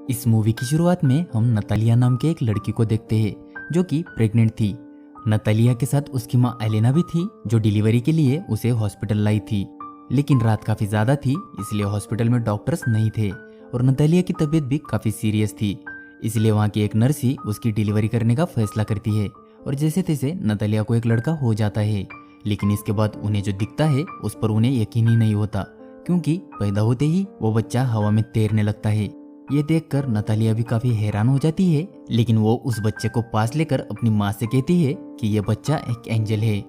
इस मूवी की शुरुआत में हम नतालिया नाम के एक लड़की को देखते हैं जो कि प्रेग्नेंट थी। नतालिया के साथ उसकी माँ एलेना भी थी जो डिलीवरी के लिए उसे हॉस्पिटल लाई थी। लेकिन रात काफी ज्यादा थी इसलिए हॉस्पिटल में डॉक्टर्स नहीं थे और नतालिया की तबीयत भी काफी सीरियस थी। इसलिए वहाँ की एक नर्स ही उसकी डिलीवरी करने का फैसला करती है और जैसे तैसे नतालिया को एक लड़का हो जाता है। लेकिन इसके बाद उन्हें जो दिखता है उस पर उन्हें यकीन ही नहीं होता क्योंकि पैदा होते ही वो बच्चा हवा में तैरने लगता है। ये देखकर नतालिया भी काफी हैरान हो जाती है, लेकिन वो उस बच्चे को पास लेकर अपनी माँ से कहती है कि ये बच्चा एक एंजल है।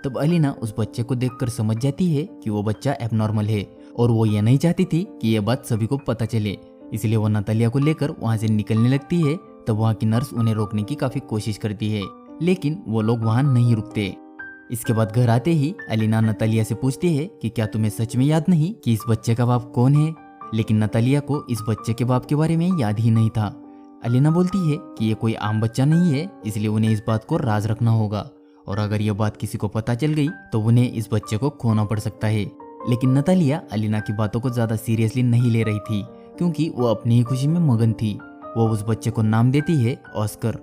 तब अलीना उस बच्चे को देखकर समझ जाती है कि वो बच्चा एबनॉर्मल है और वो ये नहीं चाहती थी कि ये बात सभी को पता चले, इसलिए वो नतालिया को लेकर वहाँ से निकलने लगती है। तब वहाँ की नर्स उन्हें रोकने की काफी कोशिश करती है, लेकिन वो लोग वहाँ नहीं रुकते। इसके बाद घर आते ही अलीना नतालिया से पूछती है कि क्या तुम्हें सच में याद नहीं कि इस बच्चे का बाप कौन है। लेकिन नतालिया को इस बच्चे के बाप के बारे में याद ही नहीं था। अलीना बोलती है कि ये कोई आम बच्चा नहीं है, इसलिए उन्हें इस बात को राज रखना होगा और अगर ये बात किसी को पता चल गई तो उन्हें इस बच्चे को खोना पड़ सकता है। लेकिन नतालिया अलीना की बातों को ज्यादा सीरियसली नहीं ले रही थी क्योंकि वो अपनी ही खुशी में मगन थी। वो उस बच्चे को नाम देती है ऑस्कर।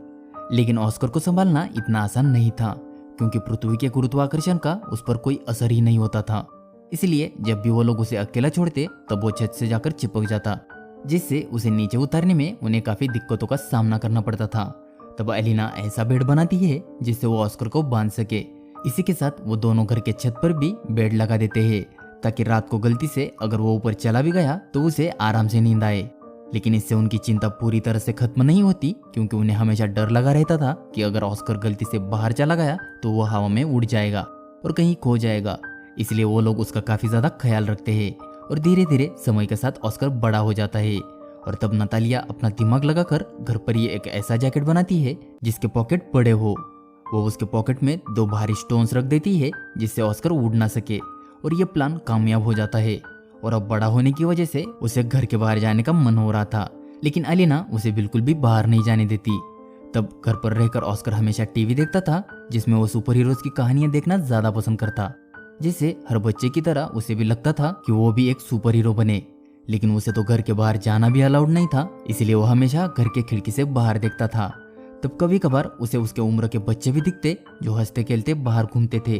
लेकिन ऑस्कर को संभालना इतना आसान नहीं था क्योंकि पृथ्वी के गुरुत्वाकर्षण का उस पर कोई असर ही नहीं होता था। इसलिए जब भी वो लोग उसे अकेला छोड़ते तब वो छत से जाकर चिपक जाता, जिससे उसे नीचे उतारने में उन्हें काफी दिक्कतों का सामना करना पड़ता था। तब एलिना ऐसा बेड बनाती है जिससे वो ऑस्कर को बांध सके। इसी के साथ वो दोनों घर के छत पर भी बेड लगा देते हैं ताकि रात को गलती से अगर वो ऊपर चला भी गया तो उसे आराम से नींद आए। लेकिन इससे उनकी चिंता पूरी तरह से खत्म नहीं होती क्योंकि उन्हें हमेशा डर लगा रहता था कि अगर ऑस्कर गलती से बाहर चला गया तो वो हवा में उड़ जाएगा और कहीं खो जाएगा। इसलिए वो लोग उसका काफी ज्यादा ख्याल रखते हैं और धीरे धीरे समय के साथ ऑस्कर बड़ा हो जाता है। और तब नतालिया अपना दिमाग लगाकर घर पर ही एक ऐसा जैकेट बनाती है जिसके पॉकेट बड़े हो। वो उसके पॉकेट में 2 भारी स्टोन्स रख देती है जिससे ऑस्कर उड़ ना सके और ये प्लान कामयाब हो जाता है। और अब बड़ा होने की वजह से उसे घर के बाहर जाने का मन हो रहा था, लेकिन अलीना उसे बिल्कुल भी बाहर नहीं जाने देती। तब घर पर रहकर ऑस्कर हमेशा टीवी देखता था जिसमें वो सुपर हीरोज की कहानियां देखना ज्यादा पसंद करता, जिससे हर बच्चे की तरह उसे भी लगता था कि वो भी एक सुपर हीरो बने। लेकिन उसे तो घर के बाहर जाना भी अलाउड नहीं था, इसलिए वो हमेशा घर के खिड़की से बाहर देखता था। तब कभी कभार उसे उसके उम्र के बच्चे भी दिखते जो हंसते खेलते बाहर घूमते थे।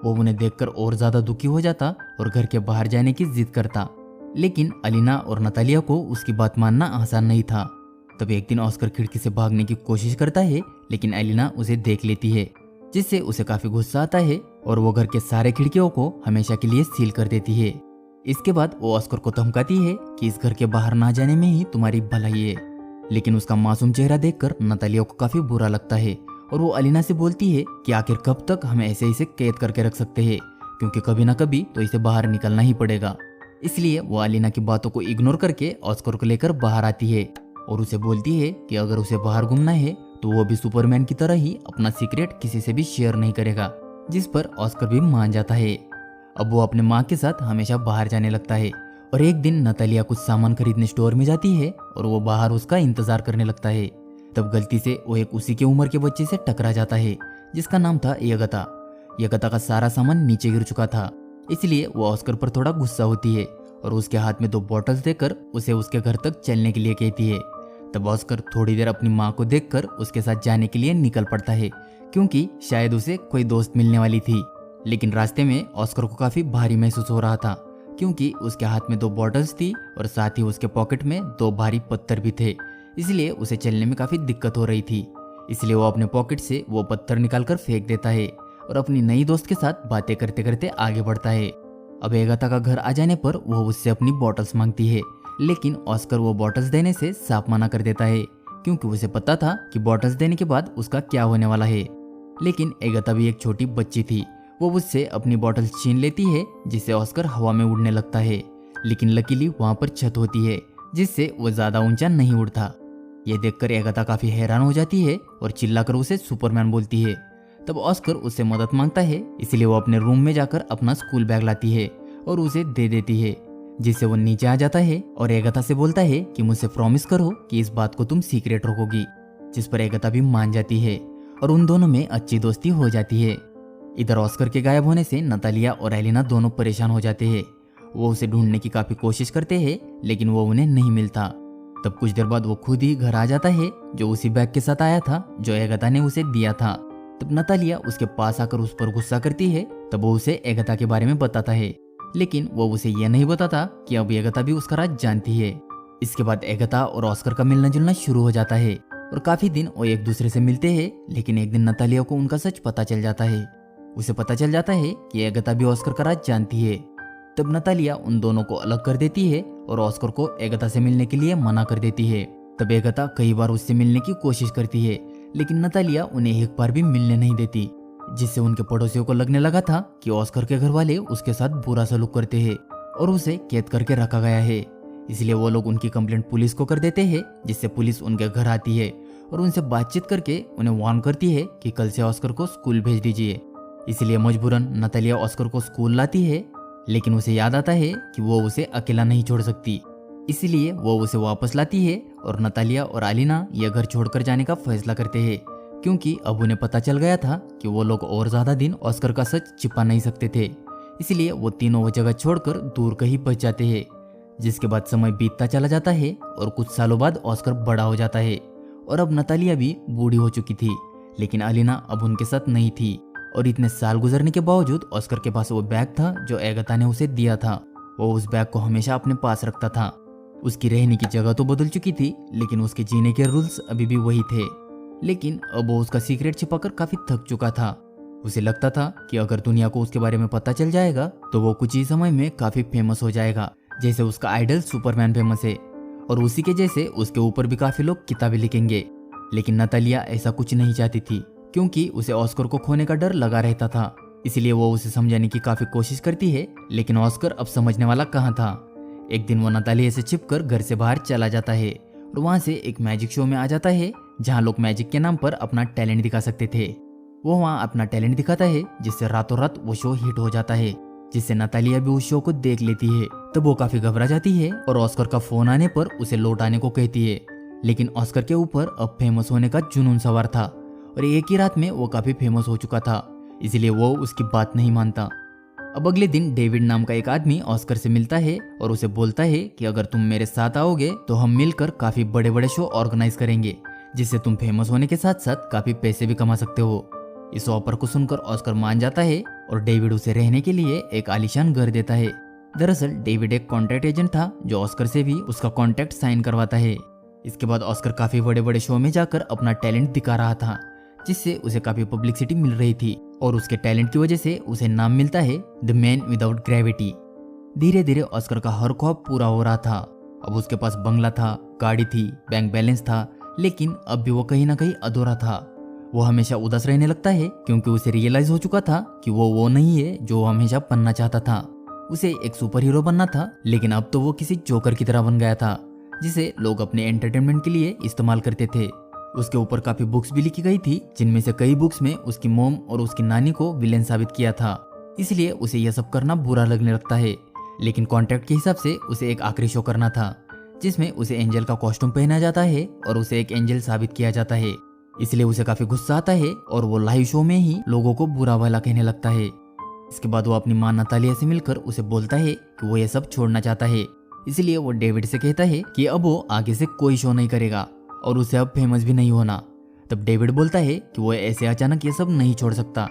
वो उन्हें देखकर और ज्यादा दुखी हो जाता और घर के बाहर जाने की जिद करता। लेकिन अलीना और नतालिया को उसकी बात मानना आसान नहीं था। तब एक दिन ऑस्कर खिड़की से भागने की कोशिश करता है, लेकिन अलीना उसे देख लेती है, जिससे उसे काफी गुस्सा आता है और वो घर के सारे खिड़कियों को हमेशा के लिए सील कर देती है। इसके बाद वो ऑस्कर को धमकाती है कि इस घर के बाहर ना जाने में ही तुम्हारी भलाई है। लेकिन उसका मासूम चेहरा देखकर नतालिया को काफी बुरा लगता है और वो अलीना से बोलती है कि आखिर कब तक हम ऐसे इसे कैद करके रख सकते हैं, क्योंकि कभी ना कभी तो इसे बाहर निकलना ही पड़ेगा। इसलिए वो अलीना की बातों को इग्नोर करके ऑस्कर को लेकर बाहर आती है और उसे बोलती है कि अगर उसे बाहर घूमना है तो वो भी सुपरमैन की तरह ही अपना सीक्रेट किसी से भी शेयर नहीं करेगा, जिस पर ऑस्कर भी मान जाता है। अब वो अपने माँ के साथ हमेशा बाहर जाने लगता है और एक दिन नतालिया कुछ सामान खरीदने स्टोर में जाती है और वो बाहर उसका इंतजार करने लगता है। तब गलती से वो एक उसी के उम्र के बच्चे से टकरा जाता है जिसका नाम था यगता। यगता का सारा सामान नीचे गिर चुका था, इसलिए वो ऑस्कर पर थोड़ा गुस्सा होती है और उसके हाथ में 2 बॉटल्स देकर उसे उसके घर तक चलने के लिए कहती है। तब ऑस्कर थोड़ी देर अपनी माँ को देखकर उसके साथ जाने के लिए निकल पड़ता है क्योंकि शायद उसे कोई दोस्त मिलने वाली थी। लेकिन रास्ते में ऑस्कर को काफी भारी महसूस हो रहा था क्योंकि उसके हाथ में 2 बॉटल्स थी और साथ ही उसके पॉकेट में 2 भारी पत्थर भी थे, इसलिए उसे चलने में काफी दिक्कत हो रही थी। इसलिए वो अपने पॉकेट से वो पत्थर निकालकर फेंक देता है और अपनी नई दोस्त के साथ बातें करते करते आगे बढ़ता है। अब एगाथा का घर आ जाने पर वो उससे अपनी बॉटल्स मांगती है, लेकिन ऑस्कर वो बॉटल्स देने से साफ मना कर देता है क्योंकि उसे पता था कि बॉटल्स देने के बाद उसका क्या होने वाला है। लेकिन एगाथा भी एक छोटी बच्ची थी, वो उससे अपनी बॉटल्स छीन लेती है जिससे ऑस्कर हवा में उड़ने लगता है। लेकिन लकीली वहां पर छत होती है जिससे वो ज्यादा ऊंचा नहीं उड़ता। ये देखकर एगाथा काफी हैरान हो जाती है और चिल्लाकर उसे सुपरमैन बोलती है। तब ऑस्कर उससे मदद मांगता है, इसलिए वो अपने रूम में जाकर अपना स्कूल बैग लाती है और उसे दे देती है, जिससे वो नीचे आ जाता है और एगाथा से बोलता है कि मुझसे प्रॉमिस करो कि इस बात को तुम सीक्रेट रखोगी, जिस पर एगाथा भी मान जाती है और उन दोनों में अच्छी दोस्ती हो जाती है। इधर ऑस्कर के गायब होने से नतालिया और एलिना दोनों परेशान हो जाते हैं। वो उसे ढूंढने की काफी कोशिश करते हैं लेकिन वो उन्हें नहीं मिलता। तब कुछ देर बाद वो खुद ही घर आ जाता है, जो उसी बैग के साथ आया था जो एगाथा ने उसे दिया था। तब नतालिया उसके पास आकर उस पर गुस्सा करती है। तब वो उसे एगाथा के बारे में बताता है, लेकिन वो उसे यह नहीं बताता कि अब एगाथा भी उसका राज जानती है। इसके बाद एगाथा और ऑस्कर का मिलना जुलना शुरू हो जाता है और काफी दिन वो एक दूसरे से मिलते हैं। लेकिन एक दिन नतालिया को उनका सच पता चल जाता है। उसे पता चल जाता है कि एगाथा भी ऑस्कर का राज जानती है। तब नतालिया उन दोनों को अलग कर देती है और ऑस्कर को एगाथा से मिलने के लिए मना कर देती है। तब एगाथा कई बार उससे मिलने की कोशिश करती है, लेकिन नतालिया उन्हें एक बार भी मिलने नहीं देती, जिससे उनके पड़ोसियों को लगने लगा था कि ऑस्कर के घर वाले उसके साथ बुरा सलूक करते हैं और उसे कैद करके रखा गया है। इसलिए वो लोग उनकी कंप्लेंट पुलिस को कर देते हैं, जिससे पुलिस उनके घर आती है और उनसे बातचीत करके उन्हें वार्न करती है कि कल से ऑस्कर को स्कूल भेज दीजिए। इसलिए मजबूरन नतालिया ऑस्कर को स्कूल लाती है, लेकिन उसे याद आता है कि वो उसे अकेला नहीं छोड़ सकती। इसलिए वो उसे वापस लाती है और नतालिया और आलिना यह घर छोड़कर जाने का फैसला करते हैं, क्योंकि अब उन्हें पता चल गया था कि वो लोग और ज्यादा दिन ऑस्कर का सच छिपा नहीं सकते थे। इसलिए वो तीनों वो जगह छोड़कर दूर कहीं बच जाते हैं। जिसके बाद समय बीतता चला जाता है और कुछ सालों बाद ऑस्कर बड़ा हो जाता है और अब नतालिया भी बूढ़ी हो चुकी थी, लेकिन आलिना अब उनके साथ नहीं थी। और इतने साल गुजरने के बावजूद ऑस्कर के पास वो बैग था जो एगाथा ने उसे दिया था। वो उस बैग को हमेशा अपने पास रखता था। उसकी रहने की जगह तो बदल चुकी थी, लेकिन उसके जीने के रूल्स अभी भी वही थे। लेकिन अब वो उसका सीक्रेट छिपाकर काफी थक चुका था। उसे लगता था कि अगर दुनिया को उसके बारे में पता चल जाएगा तो वो कुछ ही समय में काफी फेमस हो जाएगा, जैसे उसका आइडल सुपरमैन फेमस है, और उसी के जैसे उसके ऊपर भी काफी लोग किताबें लिखेंगे। लेकिन नतालिया ऐसा कुछ नहीं चाहती थी, क्योंकि उसे ऑस्कर को खोने का डर लगा रहता था। इसलिए वो उसे समझाने की काफी कोशिश करती है, लेकिन ऑस्कर अब समझने वाला कहाँ था। एक दिन वो नतालिया से छिपकर घर से बाहर चला जाता है और वहां से एक मैजिक शो में आ जाता है, जहां लोग मैजिक के नाम पर अपना टैलेंट दिखा सकते थे। वो वहां अपना टैलेंट दिखाता है, जिससे रातों रात वो शो हिट हो जाता है, जिससे नतालिया भी उस शो को देख लेती है। तब वो काफी घबरा जाती है और ऑस्कर का फोन आने पर उसे लौट आने को कहती है। लेकिन ऑस्कर के ऊपर अब फेमस होने का जुनून सवार था और एक ही रात में वो काफी फेमस हो चुका था, इसलिए वो उसकी बात नहीं मानता। अब अगले दिन डेविड नाम का एक आदमी ऑस्कर से मिलता है और उसे बोलता है कि अगर तुम मेरे साथ आओगे तो हम मिलकर काफी बड़े बड़े शो ऑर्गेनाइज करेंगे, जिससे तुम फेमस होने के साथ साथ काफी पैसे भी कमा सकते हो। इस ऑफर को सुनकर ऑस्कर मान जाता है और डेविड उसे रहने के लिए एक आलीशान घर देता है। दरअसल डेविड एक कॉन्ट्रैक्ट एजेंट था जो ऑस्कर से भी उसका कॉन्ट्रैक्ट साइन करवाता है। इसके बाद ऑस्कर काफी बड़े बड़े शो में जाकर अपना टैलेंट दिखा रहा था, जिससे उसे काफी पब्लिसिटी मिल रही थी और उसके टैलेंट की वजह से उसे नाम मिलता है द मैन विदाउट ग्रेविटी। धीरे धीरे ऑस्कर का हर ख्वाब पूरा हो रहा था। अब उसके पास बंगला था, गाड़ी थी, बैंक बैलेंस था, लेकिन अब भी वो कहीं ना कहीं अधूरा था। वो हमेशा उदास रहने लगता है, क्योंकि उसे रियलाइज हो चुका था कि वो नहीं है जो वो हमेशा बनना चाहता था। उसे एक सुपर हीरो बनना था, लेकिन अब तो वो किसी जोकर की तरह बन गया था, जिसे लोग अपने एंटरटेनमेंट के लिए इस्तेमाल करते थे। उसके ऊपर काफी बुक्स भी लिखी गई थी, जिनमें से कई बुक्स में उसकी मॉम और उसकी नानी को विलेन साबित किया था। इसलिए उसे यह सब करना बुरा लगने लगता है। लेकिन कॉन्ट्रैक्ट के हिसाब से उसे एक आखिरी शो करना था, जिसमें उसे एंजल का कॉस्ट्यूम पहना जाता है और उसे एक एंजल साबित किया जाता है। इसलिए उसे काफी गुस्सा आता है और वो लाइव शो में ही लोगों को बुरा भला कहने लगता है। इसके बाद वो अपनी माँ नतालिया से मिलकर उसे बोलता है कि वो ये सब छोड़ना चाहता है। इसलिए वो डेविड से कहता है कि अब वो आगे से कोई शो नहीं करेगा और उसे अब फेमस भी नहीं होना। तब डेविड बोलता है कि वो ऐसे अचानक ये सब नहीं छोड़ सकता,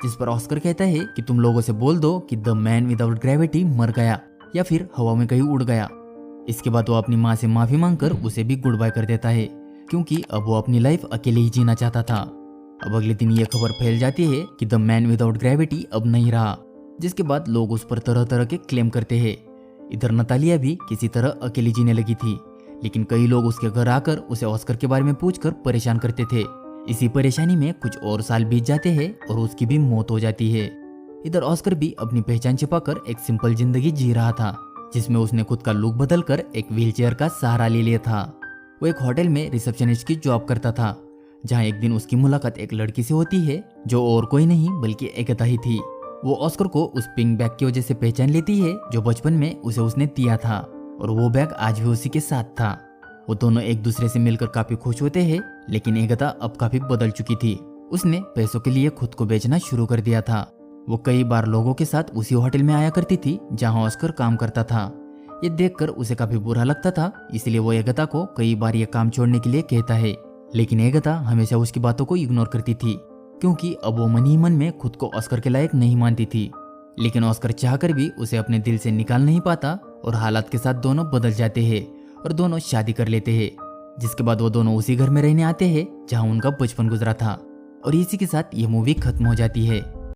जिस पर ऑस्कर कहता है कि तुम लोगों से बोल दो कि द मैन विदाउट ग्रेविटी मर गया या फिर हवा में कहीं उड़ गया। इसके बाद वो अपनी माँ से माफी मांगकर उसे भी गुड बाय कर देता है, क्योंकि अब वो अपनी लाइफ अकेले ही जीना चाहता था। अब अगले दिन ये खबर फैल जाती है कि द मैन विदाउट ग्रेविटी अब नहीं रहा, जिसके बाद लोग उस पर तरह तरह के क्लेम करते हैं। इधर नतालिया भी किसी तरह अकेली जीने लगी थी, लेकिन कई लोग उसके घर आकर उसे ऑस्कर के बारे में पूछकर परेशान करते थे। इसी परेशानी में कुछ और साल बीत जाते हैं और उसकी भी मौत हो जाती है। इधर ऑस्कर भी अपनी पहचान छिपाकर एक सिंपल जिंदगी जी रहा था, जिसमें उसने खुद का लुक बदलकर एक व्हीलचेयर का सहारा ले लिया था। वो एक होटल में रिसेप्शनिस्ट की जॉब करता था, जहां एक दिन उसकी मुलाकात एक लड़की से होती है जो और कोई नहीं बल्कि एगाथा ही थी। वो ऑस्कर को उस पिंक बैग की वजह से पहचान लेती है जो बचपन में उसे उसने दिया था, और वो बैग आज भी उसी के साथ था। वो दोनों एक दूसरे से मिलकर काफी खुश होते हैं, लेकिन एगाथा अब काफी बदल चुकी थी। उसने पैसों के लिए खुद को बेचना शुरू कर दिया था। वो कई बार लोगों के साथ उसी होटल में आया करती थी जहां ऑस्कर काम करता था। ये देखकर उसे काफी बुरा लगता था, इसलिए वो एगता को कई बार ये काम छोड़ने के लिए कहता है। लेकिन एगता हमेशा उसकी बातों को इग्नोर करती थी, क्योंकि अब वो मन ही मन में खुद को ऑस्कर के लायक नहीं मानती थी। लेकिन ऑस्कर चाहकर भी उसे अपने दिल से निकाल नहीं पाता और हालात के साथ दोनों बदल जाते हैं और दोनों शादी कर लेते हैं, जिसके बाद वो दोनों उसी घर में रहने आते हैं जहां उनका बचपन गुजरा था। और इसी के साथ ये मूवी खत्म हो जाती है।